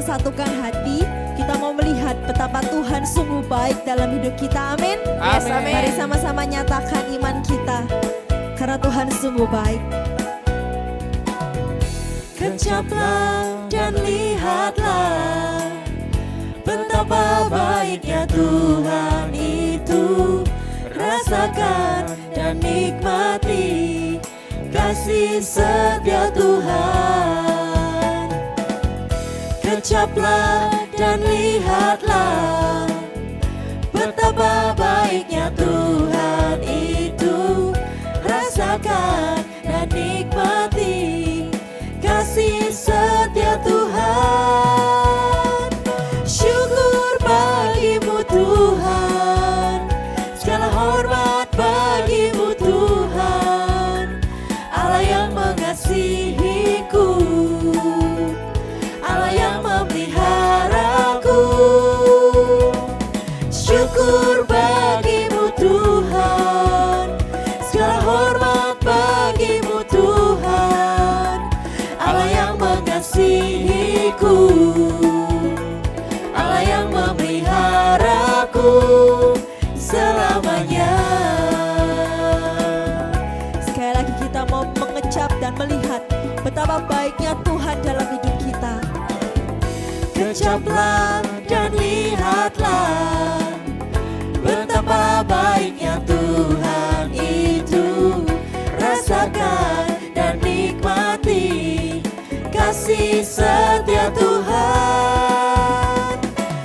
mau satukan hati, kita mau melihat betapa Tuhan sungguh baik dalam hidup kita. Amin. Yes, amin. Mari sama-sama nyatakan iman kita, karena Tuhan sungguh baik. Kecaplah dan lihatlah betapa baiknya Tuhan itu. Rasakan dan nikmati kasih setia Tuhan. Kecaplah dan lihatlah betapa baiknya Tuhan itu. Rasakan dan nikmati kasih setia Tuhan. Syukur bagimu Tuhan, segala hormat bagimu Tuhan, Allah yang mengasihiku, Allah yang memeliharaku. Syukur bagimu Tuhan, segala hormat bagimu Tuhan, Allah yang mengasihiku, Allah yang memeliharaku selamanya. Sekali lagi kita mau mengecap dan melihat betapa baiknya Tuhan dalam hidup kita. Kecaplah dan lihatlah betapa baiknya Tuhan itu. Rasakan dan nikmati kasih setia Tuhan.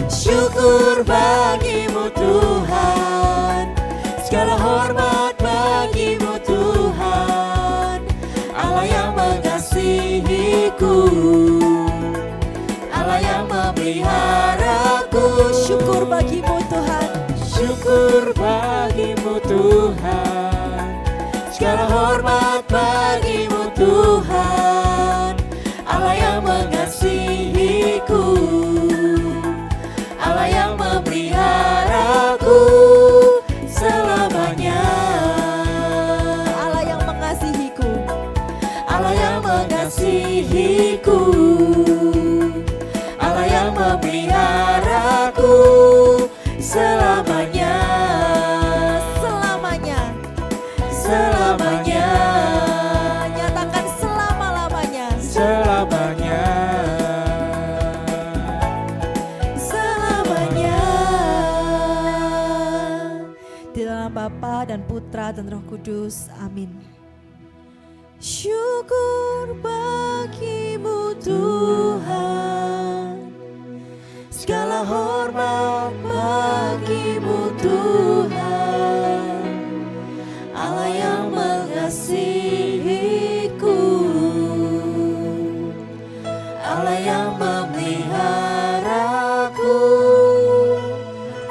Syukur bagimu Tuhan, segala hormat bagimu Tuhan, Allah yang mengasihiku, Allah yang memeliharaku. Syukur bagimu Tuhan, syukur bagimu Tuhan, segala hormat bagimu Tuhan, Allah yang mengasihiku, Allah yang memeliharaku selamanya. Allah yang mengasihiku, Allah yang mengasihiku, Allah yang memeliharaku selamanya. Selamanya, selamanya. Nyatakan selama-lamanya. Selamanya. Selamanya. Di dalam Bapa dan Putra dan Roh Kudus. Amin. Syukur bagimu Tuhan, segala hormat bagimu Tuhan, Allah yang mengasihiku, Allah yang memeliharaku.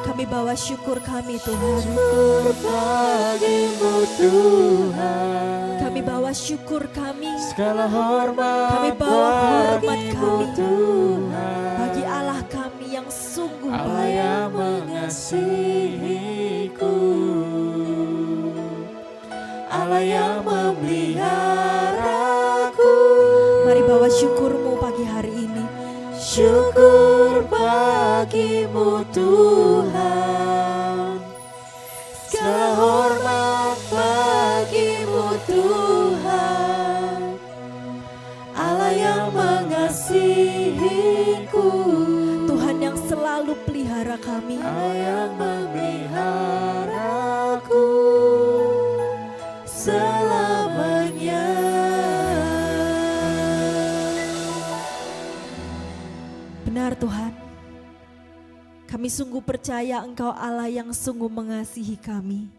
Kami bawa syukur kami Tuhan. Syukur bagimu Tuhan. Kami bawa syukur kami. Segala hormat Kami bawa hormat bagimu kami Tuhan, bagi Allah kami yang sungguh Allah baik. yang mengasihiku, Allah yang memeliharaku. Mari bawa syukurmu pagi hari ini. Syukur bagimu Tuhan, segala hormat bagimu Tuhan, Allah yang mengasihiku, Tuhan yang selalu pelihara kami. Allah yang memeliharaku selamanya. Benar Tuhan, kami sungguh percaya Engkau Allah yang sungguh mengasihi kami.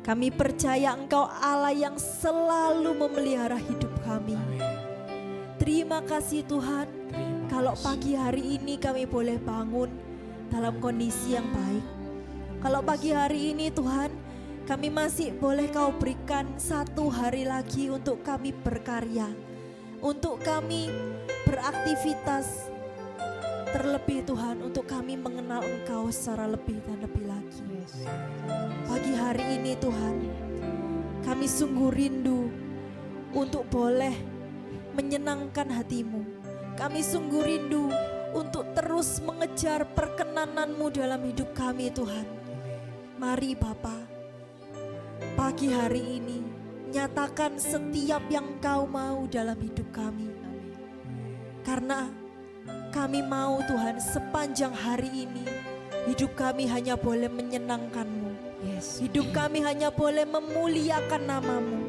Kami percaya Engkau Allah yang selalu memelihara hidup kami. Terima kasih Tuhan, kalau pagi hari ini kami boleh bangun dalam kondisi yang baik. Kalau pagi hari ini Tuhan, kami masih boleh Kau berikan satu hari lagi untuk kami berkarya, untuk kami beraktivitas. Terlebih Tuhan, untuk kami mengenal Engkau secara lebih dan lebih lagi. Pagi hari ini Tuhan, kami sungguh rindu untuk boleh menyenangkan hati-Mu. Kami sungguh rindu untuk terus mengejar perkenanan-Mu dalam hidup kami Tuhan. Mari Bapa, pagi hari ini nyatakan setiap yang Engkau mau dalam hidup kami. Karena kami mau Tuhan sepanjang hari ini hidup kami hanya boleh menyenangkan-Mu. Hidup kami hanya boleh memuliakan nama-Mu.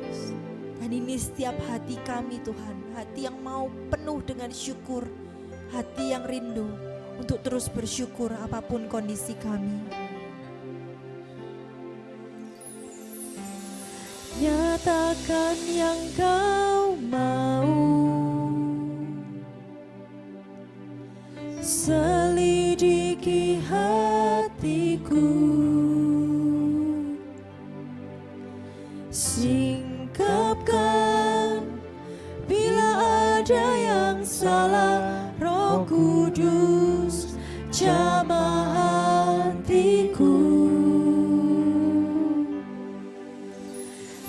Dan ini setiap hati kami Tuhan, hati yang mau penuh dengan syukur, hati yang rindu untuk terus bersyukur apapun kondisi kami. Nyatakan yang Kau mau, selidiki hatiku, singkapkan bila ada yang salah. Roh Kudus jamah hatiku,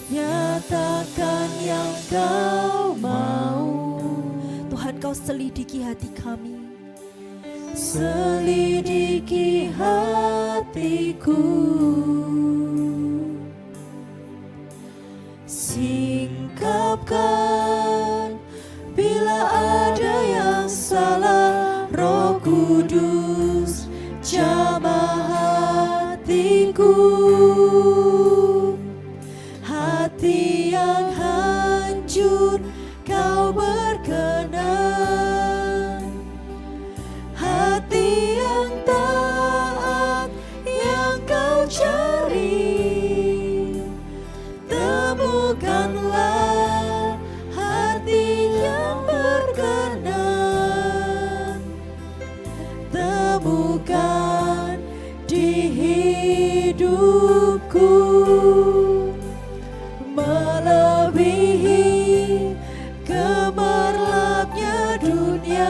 nyatakan yang Kau mau. Tuhan, Kau selidiki hati kami. Selidiki hatiku, singkapkan bila ada yang salah. Roh Kudus jamah hatiku, hati yang hancur Kau berkenan, hati yang taat yang Kau cari. Temukanlah hati yang berkenan, temukan di hidupku, melebihi gemerlapnya dunia.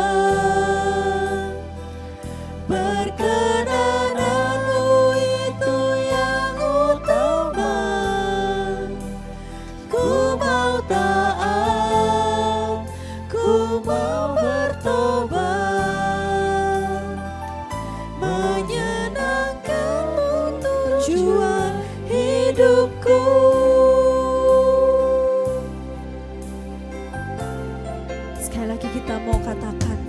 Perkenanan-Mu itu yang utama. Ku mau taat, ku mau bertobat, menyenangkan-Mu tujuan hidupku. Sekali lagi kita mau katakan,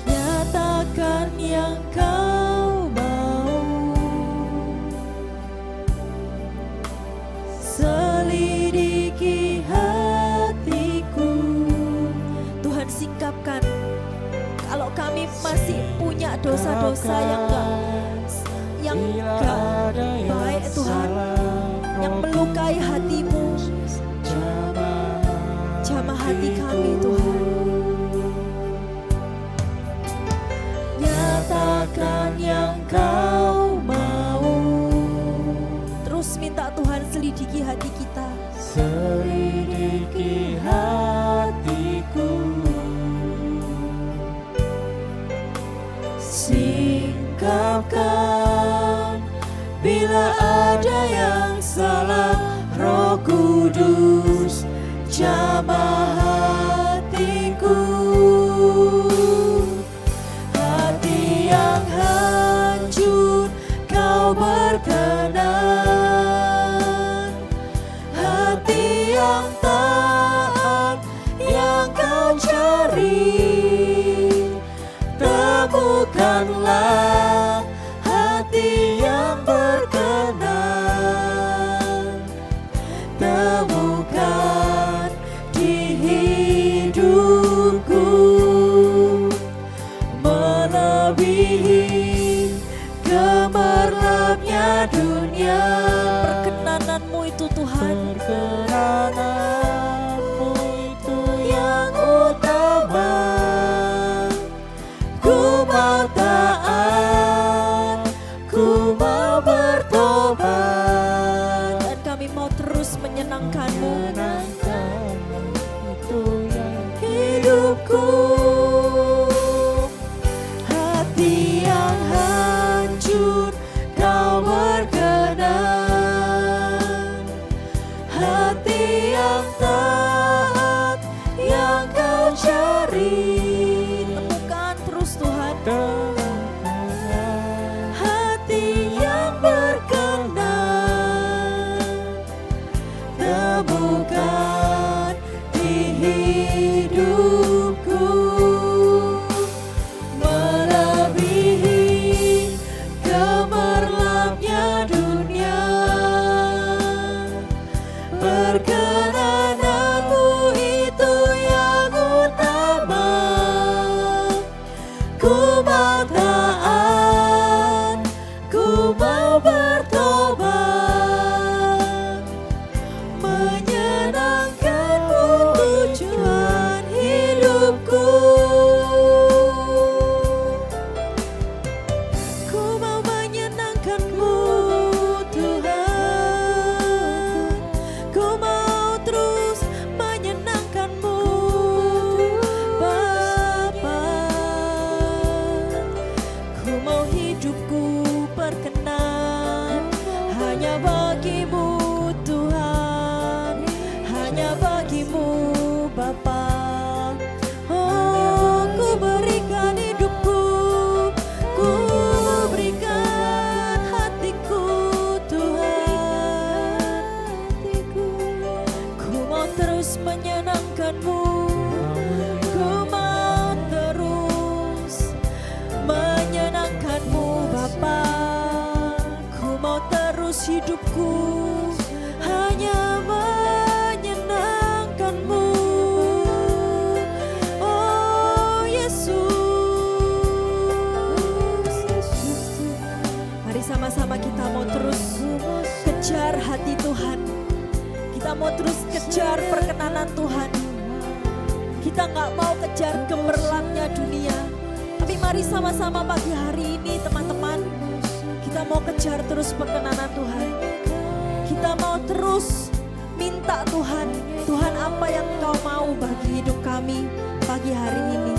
Nyatakan yang Kau mau, selidiki hatiku. Tuhan singkapkan kalau kami masih punya dosa-dosa yang enggak baik Tuhan, yang melukai hati-Mu. Jamah hati kami Tuhan. Nyatakan yang Kau mau, Terus minta Tuhan selidiki hati kita. selidiki hatiku, singkapkan bila ada yang salah. Roh Kudus jamah hatiku, hati yang hancur Kau berkenan, hati yang taat yang Kau cari. Temukanlah hati yang berkenan, temukan di hidupku, melebihi gemerlapnya dunia. Perkenanan-Mu itu Tuhan. Perkenanan-Mu itu yang utama. Ku mau taat, ku mau bertobat, Dan kami mau terus menyenangkan-Mu. menyenangkan-Mu itu yang hidupku. Hati yang hancur Kau berkenan, hati yang taat yang Kau cari. Temukan terus Kita nggak mau kejar gemerlapnya dunia. Tapi mari sama-sama pagi hari ini teman-teman, kita mau kejar terus perkenanan Tuhan. Kita mau terus minta Tuhan, Tuhan apa yang Engkau mau bagi hidup kami pagi hari ini.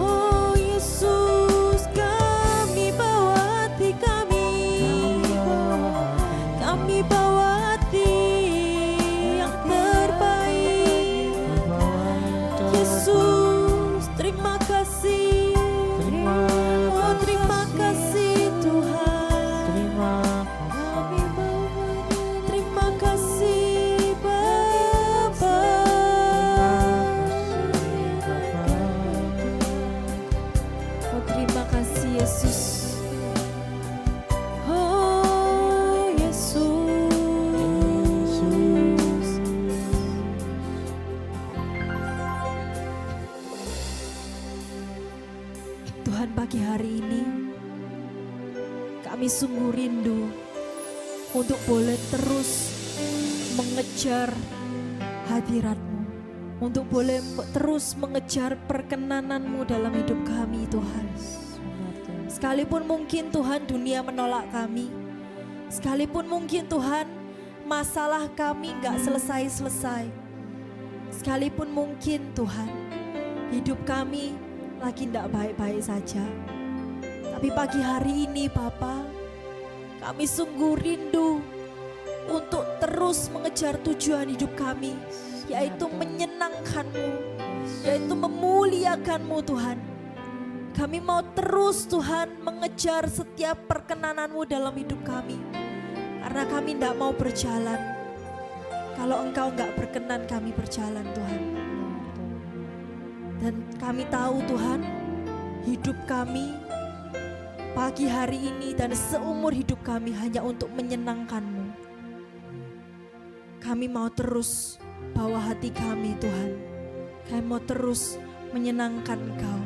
Oh Yesus, kami bawa hati kami bawa hati yang terbaik. Yesus, terima kasih. Oh terima kasih Tuhan. Terima kasih Bapa. Oh terima kasih Yesus. Oh Yesus. Tuhan, pagi hari ini kami sungguh rindu untuk boleh terus mengejar hadirat-Mu, untuk boleh terus mengejar perkenanan-Mu dalam hidup kami Tuhan. Sekalipun mungkin Tuhan dunia menolak kami, sekalipun mungkin Tuhan masalah kami gak selesai-selesai, sekalipun mungkin Tuhan hidup kami lagi gak baik-baik saja. Tapi pagi hari ini Bapa, kami sungguh rindu untuk terus mengejar tujuan hidup kami, yaitu menyenangkan-Mu, yaitu memuliakan-Mu Tuhan. Kami mau terus Tuhan mengejar setiap perkenanan-Mu dalam hidup kami. Karena kami tidak mau berjalan kalau Engkau enggak berkenan kami berjalan Tuhan. Dan kami tahu Tuhan, hidup kami pagi hari ini dan seumur hidup kami hanya untuk menyenangkan-Mu. Kami mau terus bawa hati kami Tuhan. Kami mau terus menyenangkan Engkau.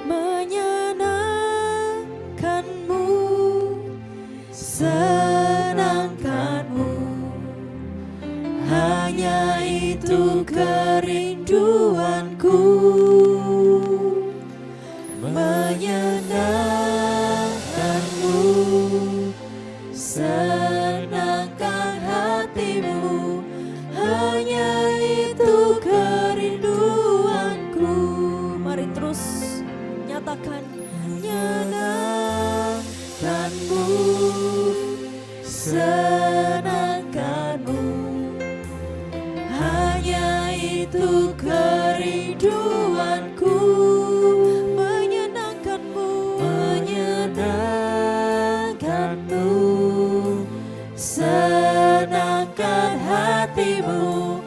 Menyenangkan-Mu, senangkan-Mu, hanya itu kerinduanku. Menyenangkan-Mu, senangkan hatimu, hanya itu kerinduanku. Mari terus nyatakan, menyenangkan-Mu, senangkan-Mu, hanya itu kerinduanku. Senangkan hatimu,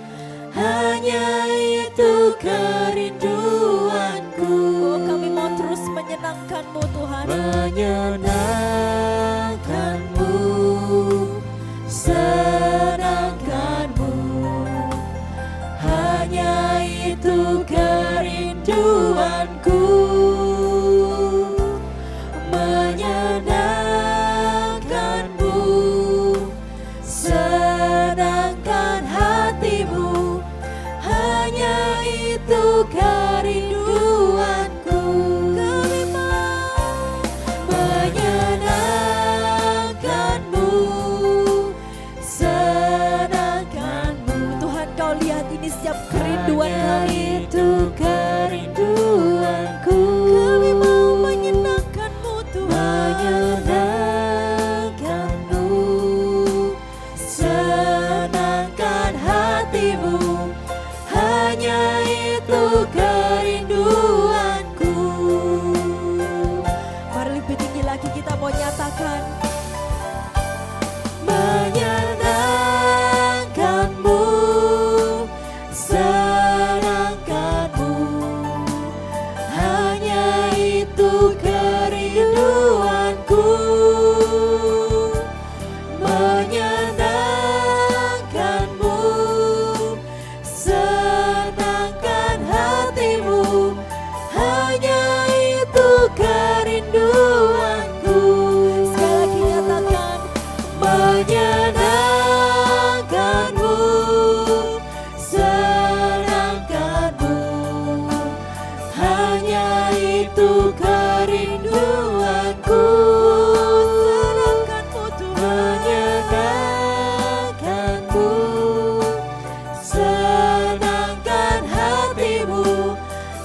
hanya itu kerinduanku. Oh, kami mau terus menyenangkan-Mu Tuhan. Menyenangkan-Mu, senangkan-Mu, hanya itu kerinduanku. Menyenangkan-Mu, senangkan hatimu, hanya itu kerinduanku. Kami mau menyenangkan-Mu, senangkan-Mu. Tuhan, Kau lihat ini setiap kerinduan kami. Itu kerinduanku. Kami mau menyenangkan-Mu Tuhan. Menyenangkan-Mu, senangkan hatimu, hanya itu kerinduanku. Mari lebih tinggi lagi kita mau nyatakan, menyenangkan-Mu, senangkan-Mu, hanya itu kerinduanku. Menyenangkan-Mu, senangkan hati itu kerinduanku, Serahkanmu Tuhan, menyenangkanmu, senangkan hatimu,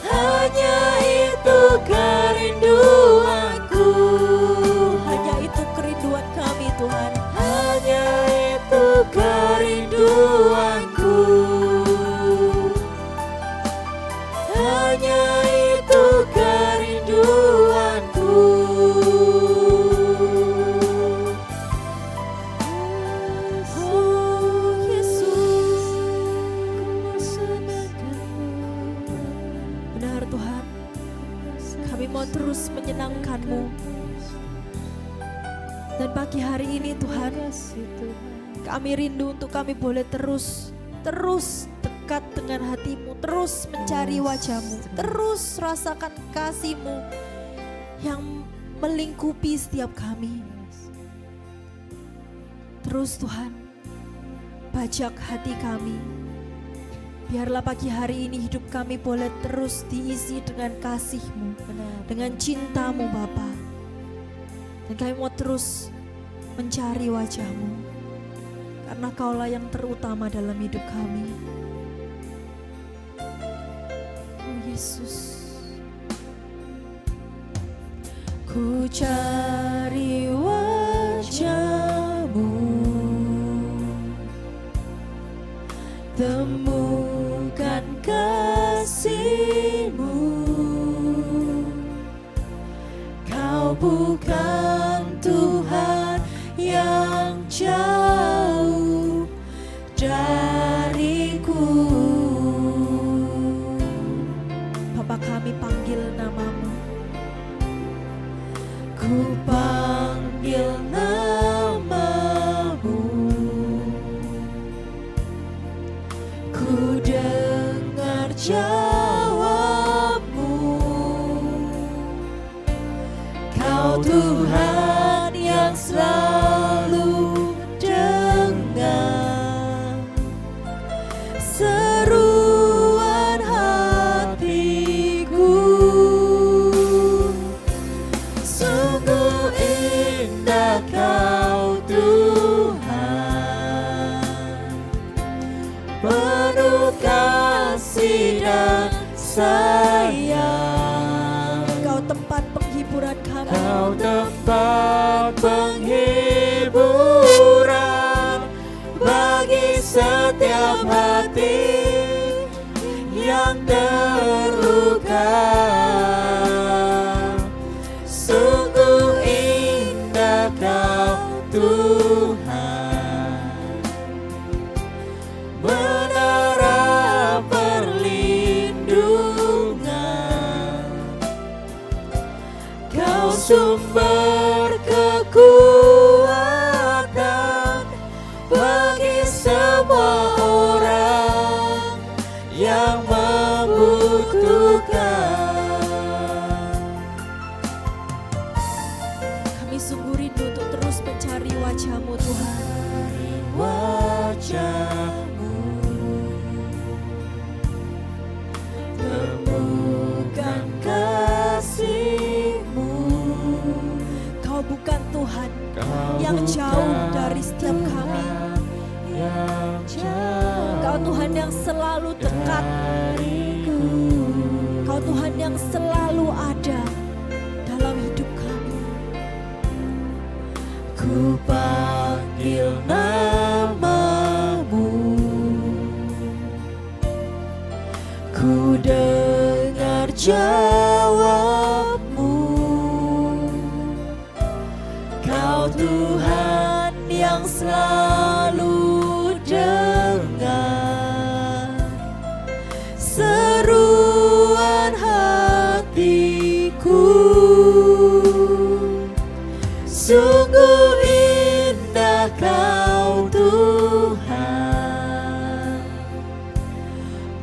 hanya itu kerinduanku, hanya itu kerinduan kami Tuhan. hanya itu kerinduanku, hanya itu kerinduanku. Oh Yesus, benar Tuhan, kami mau terus menyenangkan-Mu. Dan pagi hari ini Tuhan, kami rindu untuk kami boleh terus dekat dengan hati-Mu, terus mencari wajah-Mu, terus rasakan kasih-Mu yang melingkupi setiap kami. Terus Tuhan, bajak hati kami. Biarlah pagi hari ini hidup kami boleh terus diisi dengan kasih-Mu, dengan cinta-Mu Bapa. Dan kami mau terus mencari wajah-Mu, karena Kaulah yang terutama dalam hidup kami. Oh Yesus, Ku cari wajah-Mu, temukan kasih-Mu. Kau bukan Tuhan yang jauh dariku. Bapa, kami panggil nama-Mu. Ku panggil nama-Mu, ku dengar jawab-Mu. Kau Tuhan yang selalu dengar seruan hatiku. Sungguh indah Kau Tuhan, penuh kasih dan sayang. Engkau tempat penghiburan kami. Kau tempat penghiburan bagi setiap hati yang terluka. Sungguh indah Kau Tuhan, menara perlindungan. Kau sumber kekuatan bagi semua orang yang membutuhkan. Kami sungguh rindu untuk terus mencari wajah-Mu Tuhan. Wajah-Mu, temukan kasih-Mu. Kau bukan Tuhan Kau yang jauh bukan dari setiap kami. Tuhan yang jauh Kau Tuhan yang selalu dekat. dariku. Kau Tuhan yang selalu ada dalam hidup kami. Ku panggil nama-Mu, ku dengar jawab-Mu. Kau Tuhan yang selalu dengar seruan hatiku. Sungguh indah Kau Tuhan,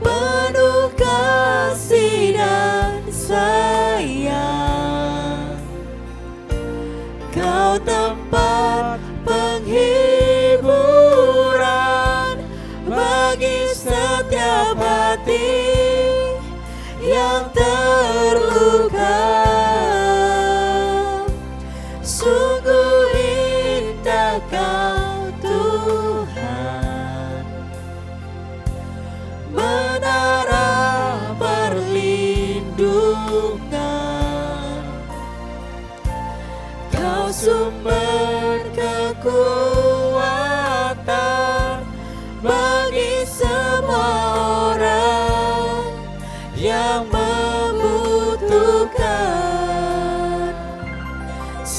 penuh kasih dan sayang. Kau tempat penghiburan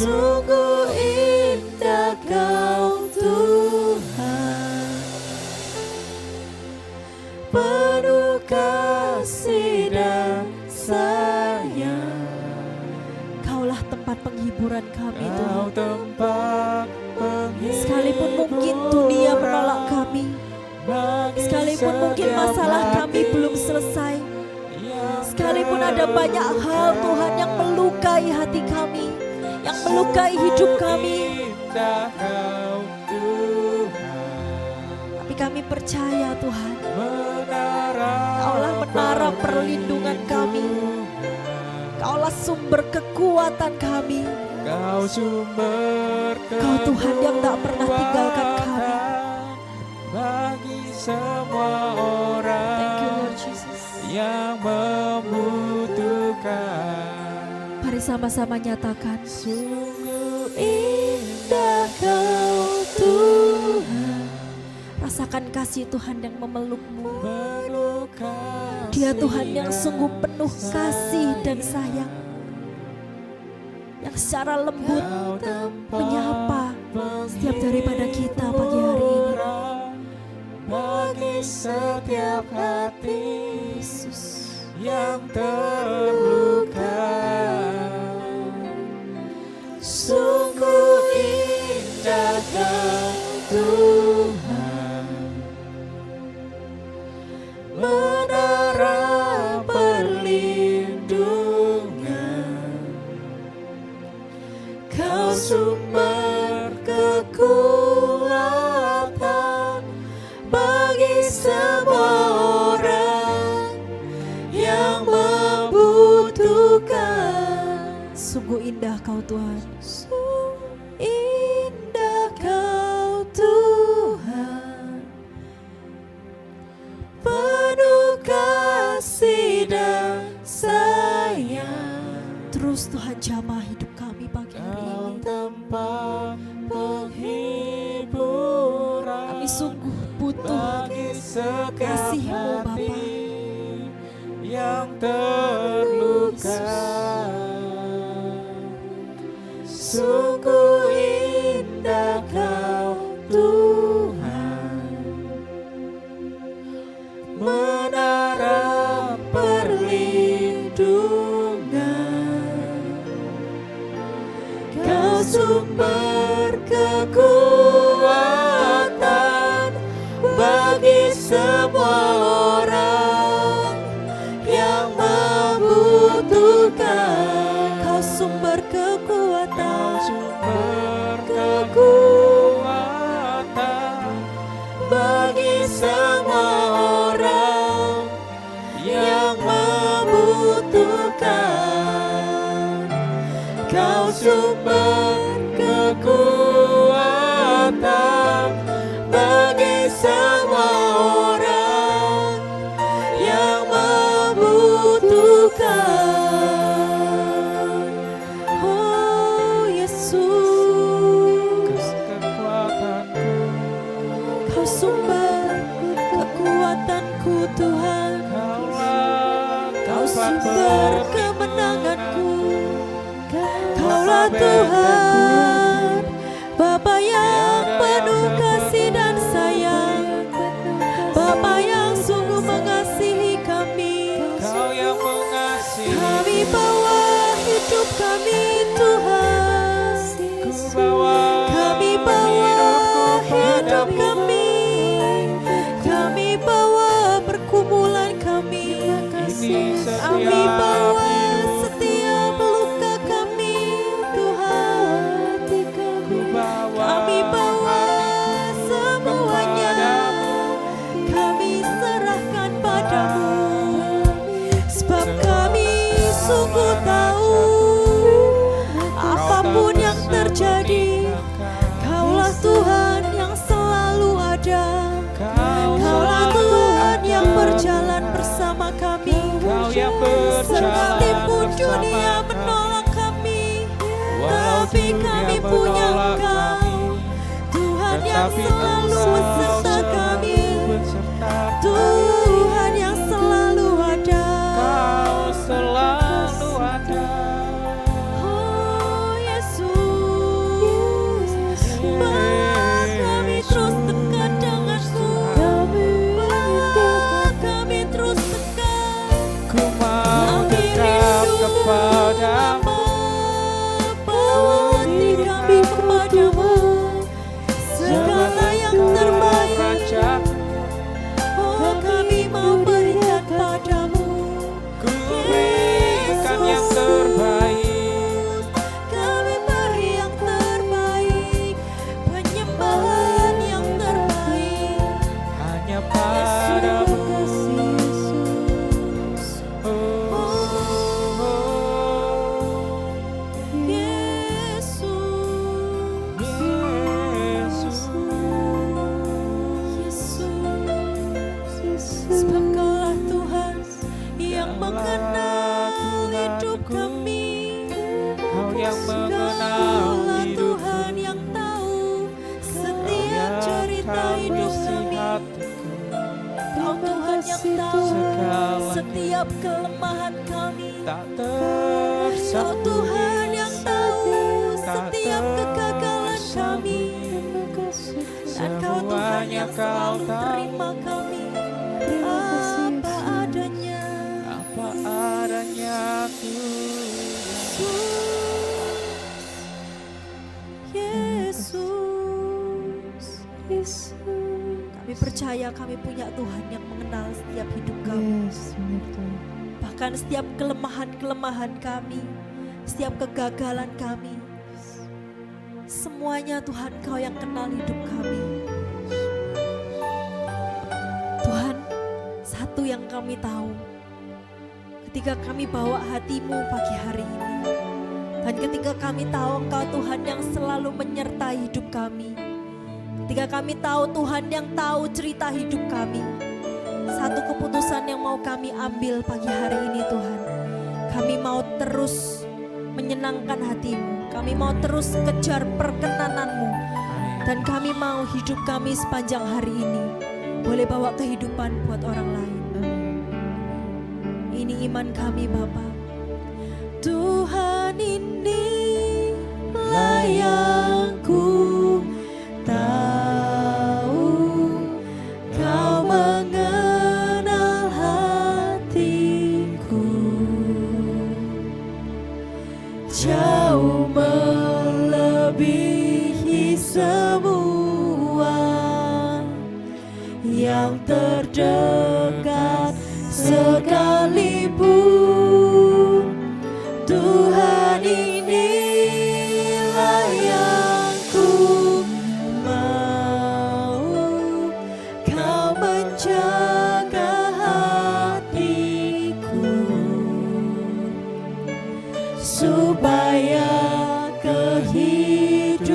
Sungguh indah Kau Tuhan, penuh kasih dan sayang. Kaulah tempat penghiburan kami Kau Tuhan. tempat penghiburan, Sekalipun mungkin dunia menolak kami, bagi sekalipun mungkin setiap masalah kami hati belum selesai, yang sekalipun ada banyak hal Tuhan yang melukai hati kami, yang melukai hidup kami, indah Kau Tuhan, tapi kami percaya Tuhan, menara Kaulah menara perlindungan kami, Kaulah sumber kekuatan kami, Kau sumber Kau Tuhan yang tak pernah tinggalkan kami. bagi semua Thank you orang Lord Jesus. yang membutuhkan. Mari sama-sama nyatakan, Sungguh indah Kau Tuhan, rasakan kasih Tuhan yang memelukmu. penuh kasih Dia Tuhan yang sungguh penuh kasih dan sayang, yang secara lembut Kau tempat menyapa setiap daripada kita pagi hari ini. bagi setiap hati Yesus, yang terluka. Sungguh indah Kau Tuhan, menara perlindungan. Kau sumber kekuatan bagi semua orang yang membutuhkan. sungguh indah Kau Tuhan. Sungguh indah Kau Tuhan, penuh kasih dan sayang. Terus Tuhan jamah hidup kami pagi hari Kau ini. tempat penghiburan Kami sungguh butuh bagi setiap kasih-Mu, Bapa. hati yang terluka. Sungguh indah Kau Tuhan, menara perlindungan. Kau sumber kekuatan bagi semua orang yang membutuhkan. Kau sumber kekuatan, Kau sumber kekuatan bagi semua orang yang membutuhkan. Kau sumber kekuatan bagi semua orang yang membutuhkan. oh Yesus, Kekuatanku, Kau sumber kekuatanku Tuhan. Kau sumber kemenanganku. Kaulah Tuhan, Bapa yang penuh kasih dan sayang, Bapa yang sungguh mengasihi kami. Kau yang mengasihi. Kami bawa hidup kami Tuhan, Ku bawa kami bawa hidup kami, kami bawa pergumulan kami, Ini kami setiap bawa hidup. setiap luka kami Tuhan, Ku bawa kami bawa hatiku semuanya, kepadamu. kami serahkan padamu, sebab kami sungguh tahu apapun yang terjadi, Kaulah Tuhan yang selalu ada. Kaulah Tuhan yang berjalan bersama kami. Kau yang berjalan Sekalipun bersama dunia kami. menolak kami, Walau tapi dunia kami punya menolak Engkau, kami, Tuhan yang tetapi selalu Engkau beserta kami, selalu beserta kami. Tuhan yang selalu ada. Kau selalu ada. Oh Yesus, Ku mau dekat kepadamu, bawa hati kami kepadamu, segala yang terbaik. Oh, kami mau berikan padamu, Ku berikan yang terbaik, kami beri yang terbaik, penyembahan yang terbaik. hanya padamu. Oh, Yesus, Yesus, sebab Kaulah Tuhan yang mengenal hidup kami. Kau yang mengenal Kaulah hidup, Tuhan yang tahu setiap yang cerita tahu hidup isi kami. hatiku, Kau Tuhan yang tahu segalanya. setiap kelemahan kami. Tak Kau tersambung, Tuhan yang tahu tak setiap kegagalan kami. Dan Kau Tuhan yang selalu terima kami apa adanya. apa adanya Yesus, kami percaya kami punya Tuhan yang mengenal setiap hidup kami. Bahkan setiap kelemahan-kelemahan kami, setiap kegagalan kami, semuanya Tuhan Kau yang kenal hidup kami. Tuhan, satu yang kami tahu, ketika kami bawa hati-Mu pagi hari ini, dan ketika kami tahu Engkau Tuhan yang selalu menyertai hidup kami, ketika kami tahu Tuhan yang tahu cerita hidup kami, satu keputusan yang mau kami ambil pagi hari ini Tuhan, kami mau terus menyenangkan hati-Mu, kami mau terus kejar perkenanan-Mu, dan kami mau hidup kami sepanjang hari ini boleh bawa kehidupan buat orang lain. Ini iman kami Bapa. Tuhan, inilah yang ku tahu, Kau mengenal hatiku, jauh melebihi semua yang terdekat sekalipun. Tuhan, inilah yang ku mau, Kau menjaga hatiku, supaya kehidupan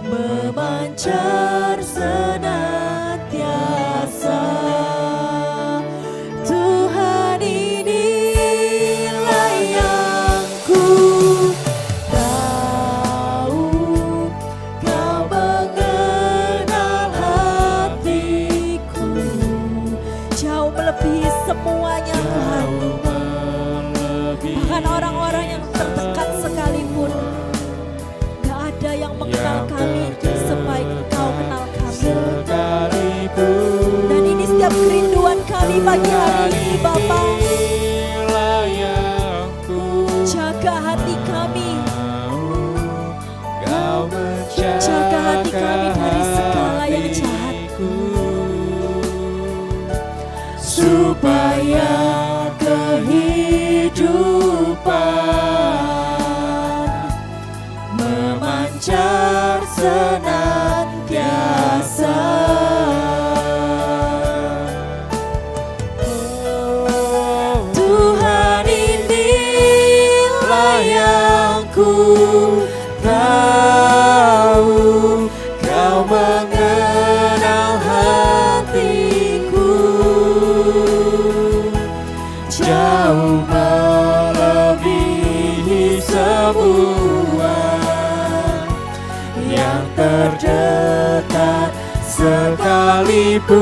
memancar senantiasa. Tuhan, inilah yang ku tahu, Kau mengenal hatiku, jauh melebihi semuanya Tuhan. Bahkan orang-orang yang terdekat sekalipun, gak ada yang mengenal kami sebaik Kau kenal kami. Dan ini setiap kerinduan kami pagi hari ini Bapa. Jaga hati kami, jaga hati kami dari segala yang jahat, supaya kehidupan memancar senantiasa. Tuhan, inilah yang ku tahu, Kau mengenal hatiku, jauh melebihi semua yang terdekat sekalipun.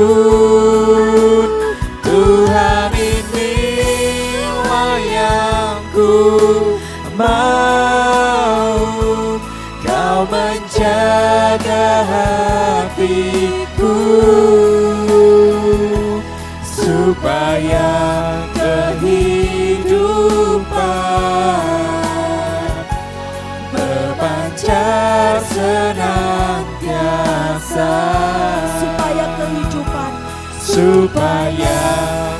Tuhan, inilah yang ku mau, Kau menjaga hatiku, supaya kehidupan memancar senantiasa, supaya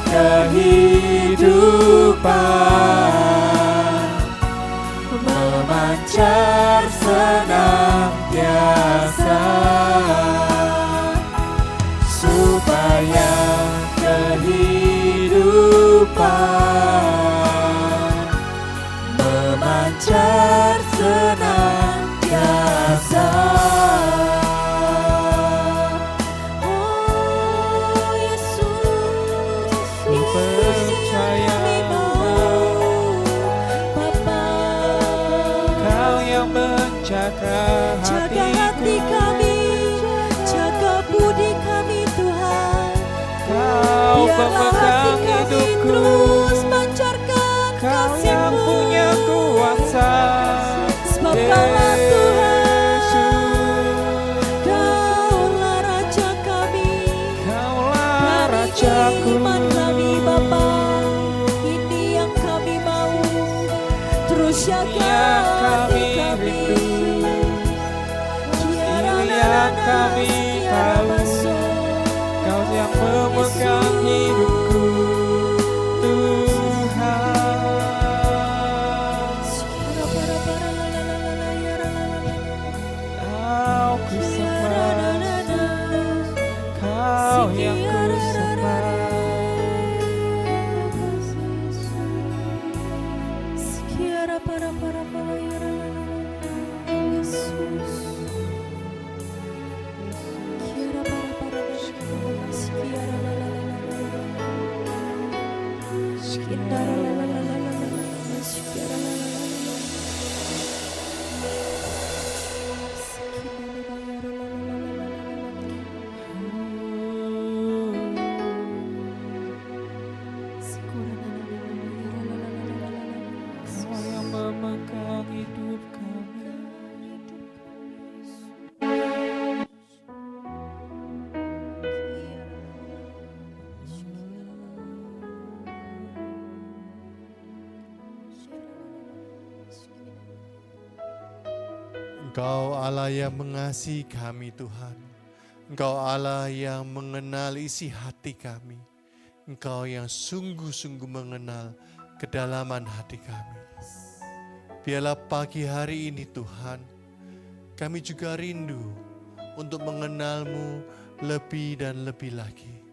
kehidupan memancar senantiasa, supaya kehidupan memancar senantiasa. Jaga hati kami, jaga budi kami Tuhan. Kau Biarlah hati pemegang kami hidupku, terus pancarkan Kau yang kasih-Mu. punya kuasa, Sebab Kaulah Tuhan, Yesus. Kaulah Raja kami, Kaulah dan Rajaku. ini iman kami Bapa. Ini yang kami mau, terus jaga hati kami. Yang kami tahu, Kau yang memegang hidupku, Tuhan. Kau ku sembah, Kau yang ku sembah. Kau yang memegang hidup kami. Engkau Allah yang mengasihi kami Tuhan. Engkau Allah yang mengenal isi hati kami. Engkau yang sungguh-sungguh mengenal kedalaman hati kami. Biarlah pagi hari ini Tuhan, kami juga rindu untuk mengenal-Mu lebih dan lebih lagi.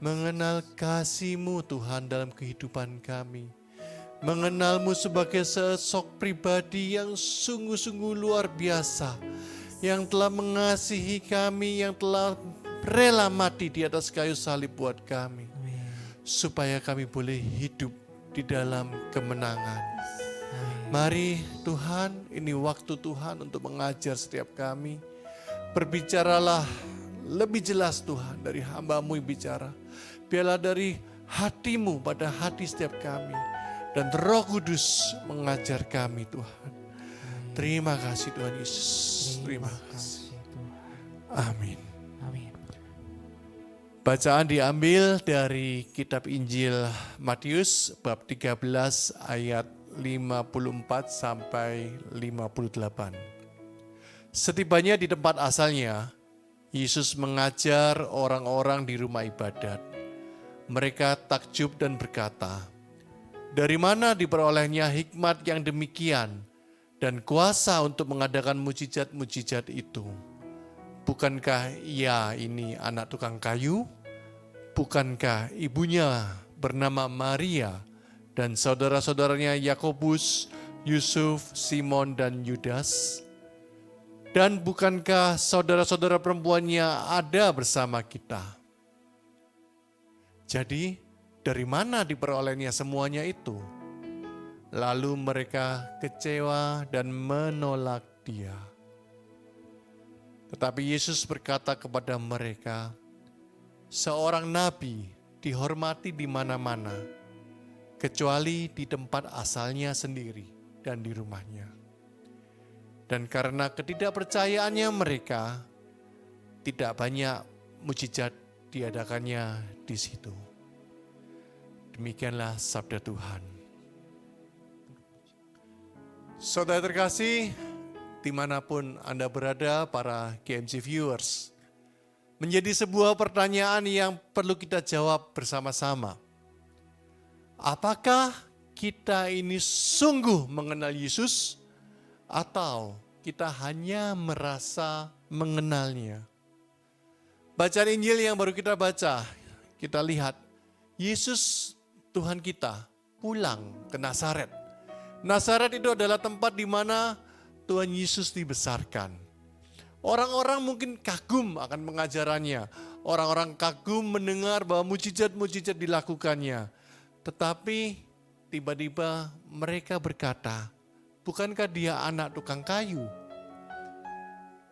Mengenal kasih-Mu Tuhan dalam kehidupan kami. Mengenal-Mu sebagai sosok pribadi yang sungguh-sungguh luar biasa, yang telah mengasihi kami, yang telah rela mati di atas kayu salib buat kami, supaya kami boleh hidup di dalam kemenangan. Mari Tuhan, ini waktu Tuhan untuk mengajar setiap kami. Berbicaralah lebih jelas Tuhan dari hamba-Mu yang bicara. Biarlah dari hati-Mu pada hati setiap kami. Dan Roh Kudus mengajar kami Tuhan. Terima kasih Tuhan Yesus. Terima kasih. Amin. Amin. Bacaan diambil dari kitab Injil Matius bab 13 ayat 54 sampai 58. Setibanya di tempat asalnya, Yesus mengajar orang-orang di rumah ibadat. Mereka takjub dan berkata, "Dari mana diperolehnya hikmat yang demikian dan kuasa untuk mengadakan mujizat-mujizat itu? Bukankah ia ini anak tukang kayu? Bukankah ibunya bernama Maria dan saudara-saudaranya Yakobus, Yusuf, Simon, dan Yudas? Dan bukankah saudara-saudara perempuannya ada bersama kita?" Jadi, dari mana diperolehnya semuanya itu? Lalu mereka kecewa dan menolak Dia. Tetapi Yesus berkata kepada mereka, "Seorang nabi dihormati di mana-mana, kecuali di tempat asalnya sendiri dan di rumahnya." Dan karena ketidakpercayaannya mereka, tidak banyak mujizat diadakannya di situ. Demikianlah sabda Tuhan. Saudara terkasih, dimanapun Anda berada, para GMC viewers, menjadi sebuah pertanyaan yang perlu kita jawab bersama-sama. Apakah kita ini sungguh mengenal Yesus atau kita hanya merasa mengenalnya? Bacaan Injil yang baru kita baca, kita lihat Yesus Tuhan kita pulang ke Nazaret. Nazaret itu adalah tempat di mana Tuhan Yesus dibesarkan. Orang-orang mungkin kagum akan pengajarannya. Orang-orang kagum mendengar bahwa mujizat-mujizat dilakukannya. Tetapi tiba-tiba mereka berkata, bukankah dia anak tukang kayu?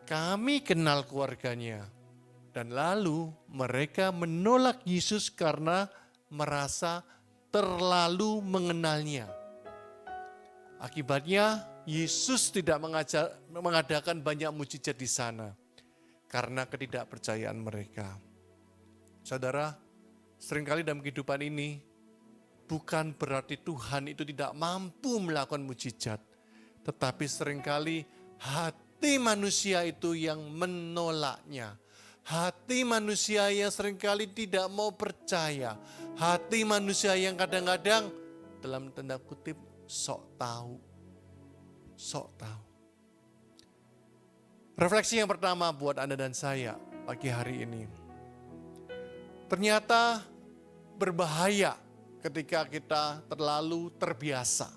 Kami kenal keluarganya. Dan lalu mereka menolak Yesus karena merasa terlalu mengenalnya. Akibatnya Yesus tidak mengadakan banyak mujizat di sana karena ketidakpercayaan mereka. Saudara, seringkali dalam kehidupan ini bukan berarti Tuhan itu tidak mampu melakukan mujizat, tetapi seringkali hati manusia itu yang menolaknya. Hati manusia yang seringkali tidak mau percaya. Hati manusia yang kadang-kadang dalam tanda kutip sok tahu. Refleksi yang pertama buat Anda dan saya pagi hari ini. Ternyata berbahaya ketika kita terlalu terbiasa.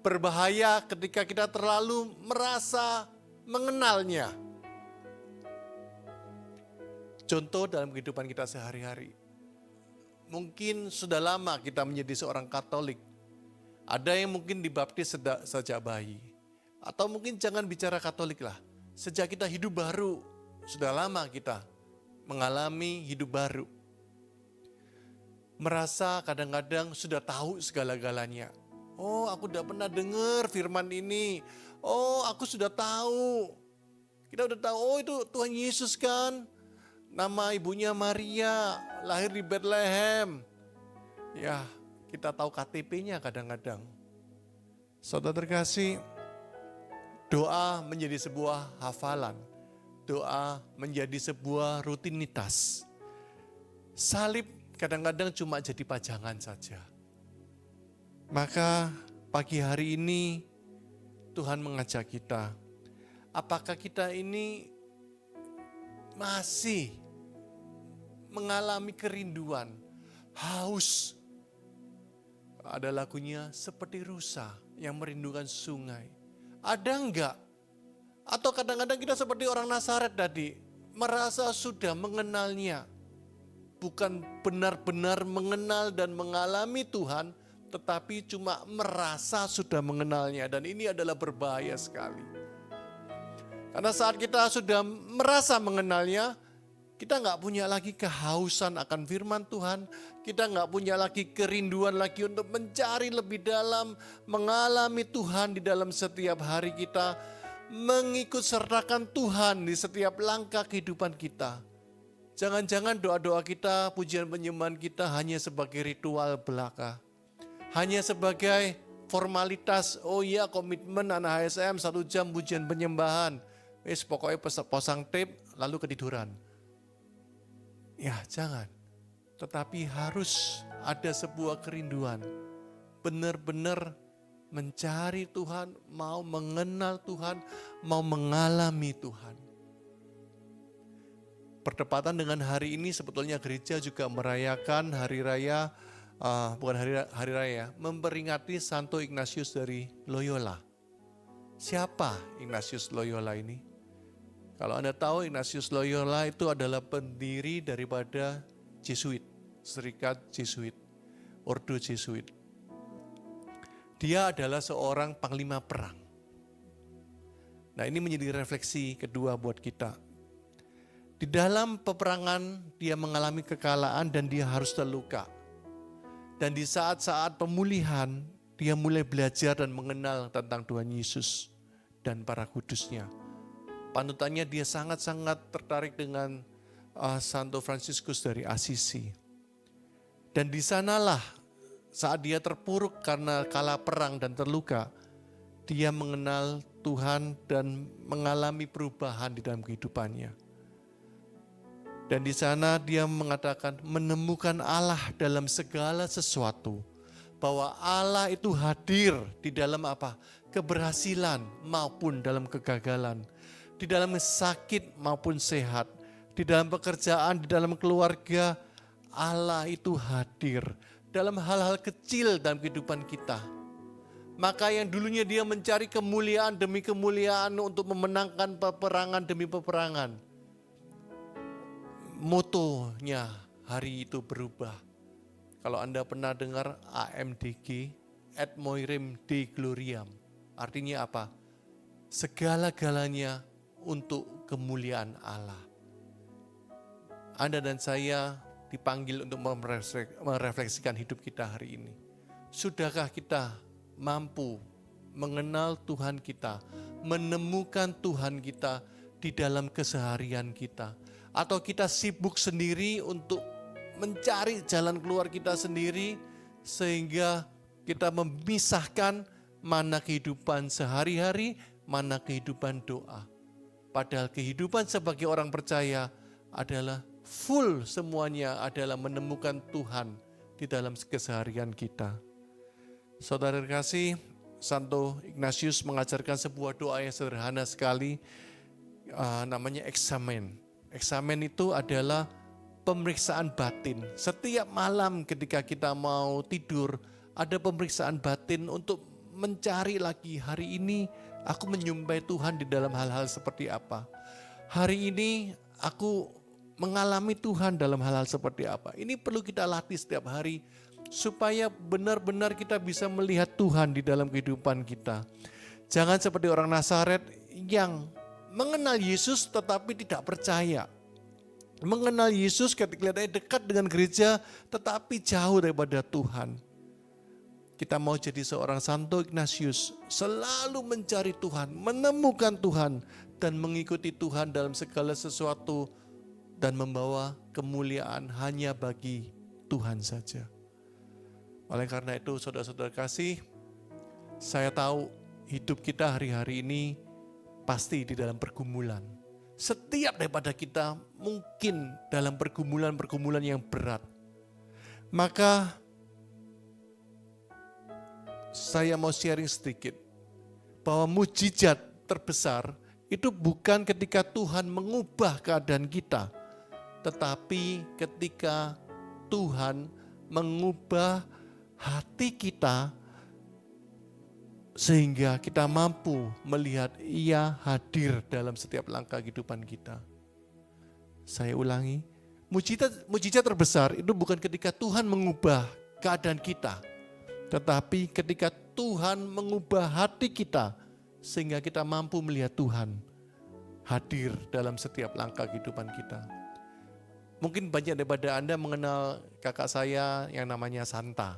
Berbahaya ketika kita terlalu merasa mengenalnya. Contoh dalam kehidupan kita sehari-hari. Mungkin sudah lama kita menjadi seorang Katolik. Ada yang mungkin dibaptis sejak bayi. Atau mungkin jangan bicara Katolik lah. Sejak kita hidup baru, sudah lama kita mengalami hidup baru. Merasa kadang-kadang sudah tahu segala-galanya. Oh, aku udah pernah dengar firman ini. Oh, aku sudah tahu. Kita udah tahu, oh itu Tuhan Yesus kan. Nama ibunya Maria, lahir di Bethlehem. Ya, kita tahu KTP-nya kadang-kadang. Saudara terkasih, doa menjadi sebuah hafalan. Doa menjadi sebuah rutinitas. Salib kadang-kadang cuma jadi pajangan saja. Maka pagi hari ini Tuhan mengajak kita. Apakah kita ini masih mengalami kerinduan, haus? Ada lagunya seperti rusa yang merindukan sungai. Ada enggak? Atau kadang-kadang kita seperti orang Nazaret tadi, merasa sudah mengenalnya. Bukan benar-benar mengenal dan mengalami Tuhan, tetapi cuma merasa sudah mengenalnya. Dan ini adalah berbahaya sekali. Karena saat kita sudah merasa mengenalnya, kita nggak punya lagi kehausan akan firman Tuhan. Kita nggak punya lagi kerinduan lagi untuk mencari lebih dalam, mengalami Tuhan di dalam setiap hari kita, mengikut sertakan Tuhan di setiap langkah kehidupan kita. Jangan-jangan doa-doa kita, pujian penyembahan kita hanya sebagai ritual belaka. Hanya sebagai formalitas, oh iya komitmen anak HSM 1 jam pujian penyembahan. Pokoknya pasang tape lalu ketiduran. Ya jangan, tetapi harus ada sebuah kerinduan. Benar-benar mencari Tuhan, mau mengenal Tuhan, mau mengalami Tuhan. Bertepatan dengan hari ini sebetulnya gereja juga merayakan hari raya, hari raya, memperingati Santo Ignatius dari Loyola. Siapa Ignatius Loyola ini? Kalau Anda tahu, Ignatius Loyola itu adalah pendiri daripada Jesuit, Serikat Jesuit, Ordo Jesuit. Dia adalah seorang panglima perang. Nah, ini menjadi refleksi kedua buat kita. Di dalam peperangan dia mengalami kekalahan dan dia harus terluka. Dan di saat-saat pemulihan dia mulai belajar dan mengenal tentang Tuhan Yesus dan para kudusnya. Panutannya dia sangat-sangat tertarik dengan Santo Fransiskus dari Assisi. Dan di sanalah saat dia terpuruk karena kalah perang dan terluka, dia mengenal Tuhan dan mengalami perubahan di dalam kehidupannya. Dan di sana dia mengatakan menemukan Allah dalam segala sesuatu. Bahwa Allah itu hadir di dalam apa? Keberhasilan maupun dalam kegagalan. Di dalam sakit maupun sehat. Di dalam pekerjaan, di dalam keluarga, Allah itu hadir. Dalam hal-hal kecil dalam kehidupan kita. Maka yang dulunya dia mencari kemuliaan demi kemuliaan untuk memenangkan peperangan demi peperangan. Motonya hari itu berubah. Kalau Anda pernah dengar AMDG, Ad Moirem Dei Gloriam. Artinya apa? Segala-galanya untuk kemuliaan Allah. Anda dan saya dipanggil untuk merefleksikan hidup kita hari ini. Sudahkah kita mampu mengenal Tuhan kita, menemukan Tuhan kita di dalam keseharian kita? Atau kita sibuk sendiri untuk mencari jalan keluar kita sendiri sehingga kita memisahkan mana kehidupan sehari-hari, mana kehidupan doa. Padahal kehidupan sebagai orang percaya adalah full semuanya adalah menemukan Tuhan di dalam keseharian kita. Saudara kasih, Santo Ignatius mengajarkan sebuah doa yang sederhana sekali, namanya eksamen. Eksamen itu adalah pemeriksaan batin. Setiap malam ketika kita mau tidur, ada pemeriksaan batin untuk mencari lagi hari ini aku menyembah Tuhan di dalam hal-hal seperti apa. Hari ini aku mengalami Tuhan dalam hal-hal seperti apa. Ini perlu kita latih setiap hari supaya benar-benar kita bisa melihat Tuhan di dalam kehidupan kita. Jangan seperti orang Nazaret yang mengenal Yesus tetapi tidak percaya. Mengenal Yesus ketika kelihatannya dekat dengan gereja tetapi jauh daripada Tuhan. Kita mau jadi seorang Santo Ignatius, selalu mencari Tuhan, menemukan Tuhan dan mengikuti Tuhan dalam segala sesuatu dan membawa kemuliaan hanya bagi Tuhan saja. Oleh karena itu saudara-saudara kasih, saya tahu hidup kita hari-hari ini pasti di dalam pergumulan. Setiap daripada kita mungkin dalam pergumulan-pergumulan yang berat. Maka saya mau sharing sedikit bahwa mujizat terbesar itu bukan ketika Tuhan mengubah keadaan kita, tetapi ketika Tuhan mengubah hati kita sehingga kita mampu melihat Ia hadir dalam setiap langkah kehidupan kita. Saya ulangi, mujizat terbesar itu bukan ketika Tuhan mengubah keadaan kita, tetapi ketika Tuhan mengubah hati kita sehingga kita mampu melihat Tuhan hadir dalam setiap langkah kehidupan kita. Mungkin banyak daripada Anda mengenal kakak saya yang namanya Santa.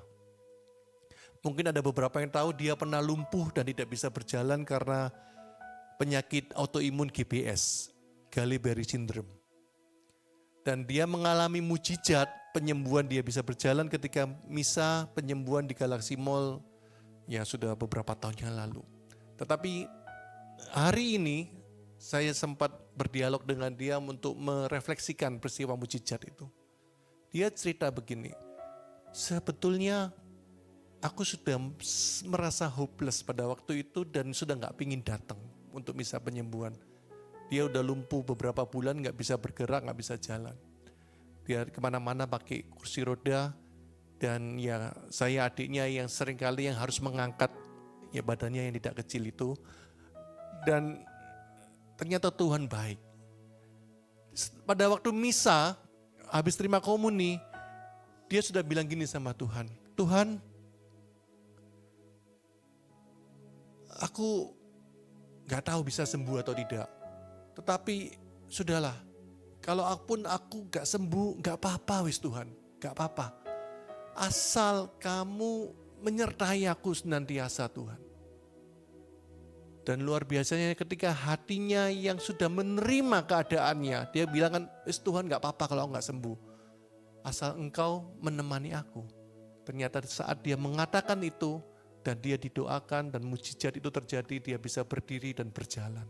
Mungkin ada beberapa yang tahu dia pernah lumpuh dan tidak bisa berjalan karena penyakit autoimun GBS, Guillain-Barré Syndrome. Dan dia mengalami mujizat penyembuhan, dia bisa berjalan ketika misa penyembuhan di Galaxy Mall ya sudah beberapa tahun yang lalu. Tetapi hari ini saya sempat berdialog dengan dia untuk merefleksikan peristiwa mujizat itu. Dia cerita begini, sebetulnya aku sudah merasa hopeless pada waktu itu dan sudah gak pingin datang untuk misa penyembuhan. Dia udah lumpuh beberapa bulan, gak bisa bergerak, gak bisa jalan. Dia kemana-mana pakai kursi roda dan ya saya adiknya yang seringkali yang harus mengangkat ya badannya yang tidak kecil itu. Dan ternyata Tuhan baik. Pada waktu misa, habis terima komuni, dia sudah bilang gini sama Tuhan, Tuhan, aku gak tahu bisa sembuh atau tidak. Tetapi sudahlah, kalau aku gak sembuh, gak apa-apa wis Tuhan, gak apa-apa. Asal kamu menyertai aku senantiasa Tuhan. Dan luar biasanya ketika hatinya yang sudah menerima keadaannya, dia bilang kan, wis Tuhan gak apa-apa kalau gak sembuh. Asal engkau menemani aku. Ternyata saat dia mengatakan itu dan dia didoakan dan mujizat itu terjadi, dia bisa berdiri dan berjalan.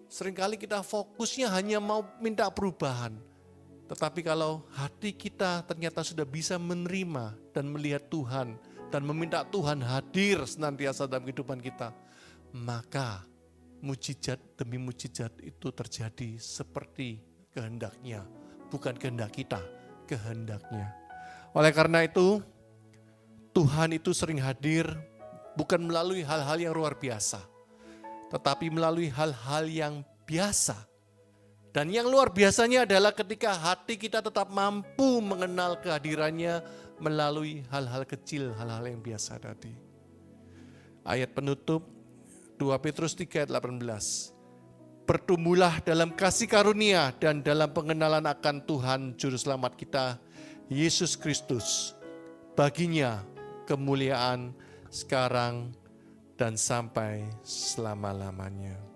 Seringkali kita fokusnya hanya mau minta perubahan. Tetapi kalau hati kita ternyata sudah bisa menerima dan melihat Tuhan dan meminta Tuhan hadir senantiasa dalam kehidupan kita, maka mujizat demi mujizat itu terjadi seperti kehendaknya, bukan kehendak kita, kehendaknya. Oleh karena itu, Tuhan itu sering hadir bukan melalui hal-hal yang luar biasa, tetapi melalui hal-hal yang biasa. Dan yang luar biasanya adalah ketika hati kita tetap mampu mengenal kehadirannya melalui hal-hal kecil, hal-hal yang biasa tadi. Ayat penutup 2 Petrus 3 ayat 18. Bertumbuhlah dalam kasih karunia dan dalam pengenalan akan Tuhan Juru Selamat kita, Yesus Kristus. Baginya kemuliaan sekarang dan sampai selama-lamanya.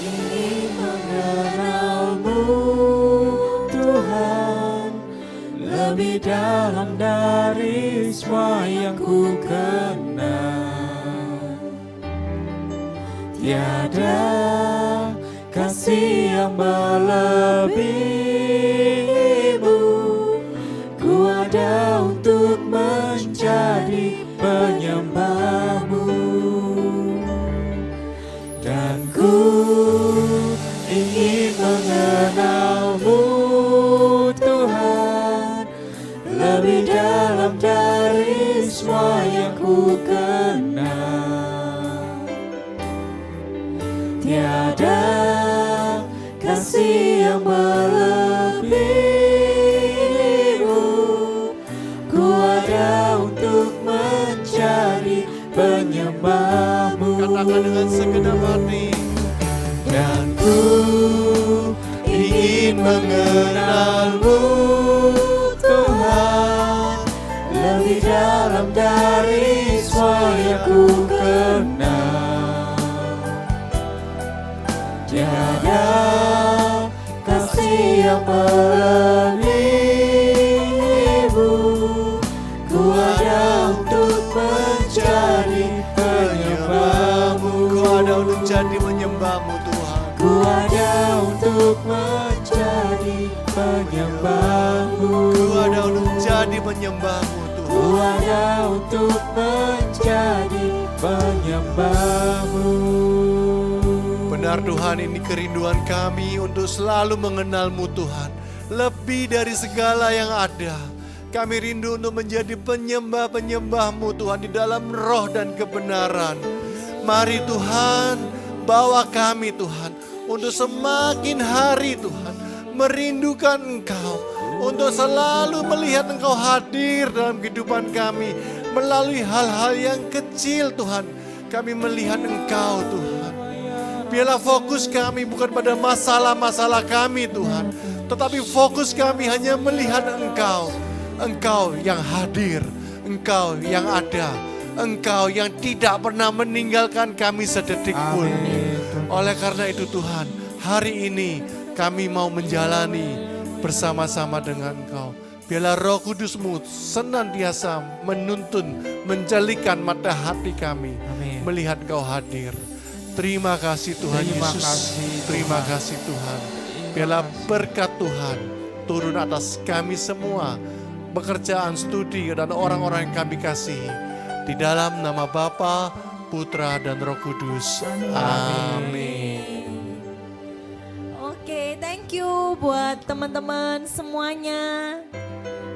Ingin mengenalmu Tuhan, lebih dalam dari semua yang ku kenal. Tiada kasih yang melebihimu, ku ada untuk menjadi penyembahmu. Dan ku ingin mengenalmu Tuhan, lebih dalam dari semua yang ku kenal. Tiada kasih yang melebihimu, ku ada untuk menjadi penyembahmu. Katakan dengan segenap hati. Dan ku ingin mengenalmu Tuhan, lebih dalam dari semua yang ku kenal. Tiada kasih yang melebihimu, ku ada untuk menjadi penyembahmu. Ku ada untuk jadi menyembahmu Tuhan. Ku ada untuk menjadi penyembahmu. Ku ada untuk jadi menyembahmu Ku Tuhan. ada untuk menjadi penyembahmu. Benar Tuhan, ini kerinduan kami untuk selalu mengenalmu Tuhan. Lebih dari segala yang ada. Kami rindu untuk menjadi penyembah-penyembahmu Tuhan di dalam roh dan kebenaran. Mari Tuhan, bawa kami Tuhan untuk semakin hari Tuhan merindukan Engkau. Untuk selalu melihat Engkau hadir dalam kehidupan kami. Melalui hal-hal yang kecil Tuhan, kami melihat Engkau Tuhan. Biarlah fokus kami bukan pada masalah-masalah kami Tuhan, tetapi fokus kami hanya melihat Engkau. Engkau yang hadir, Engkau yang ada, Engkau yang tidak pernah meninggalkan kami sedetik pun. Oleh karena itu Tuhan, hari ini kami mau menjalani bersama-sama dengan Engkau. Biarlah Roh Kudus-Mu senantiasa menuntun, menjalikan mata hati kami, Amin. melihat Engkau hadir. Terima kasih Tuhan Terima Yesus. kasih, Terima Tuhan. kasih Tuhan. Biarlah berkat Tuhan turun atas kami semua, pekerjaan, studi, dan orang-orang yang kami kasihi. Di dalam nama Bapa, Putra, dan Roh Kudus. Amin. Oke, thank you buat teman-teman semuanya.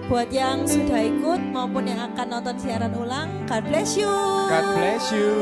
Buat yang sudah ikut maupun yang akan nonton siaran ulang, God bless you. God bless you.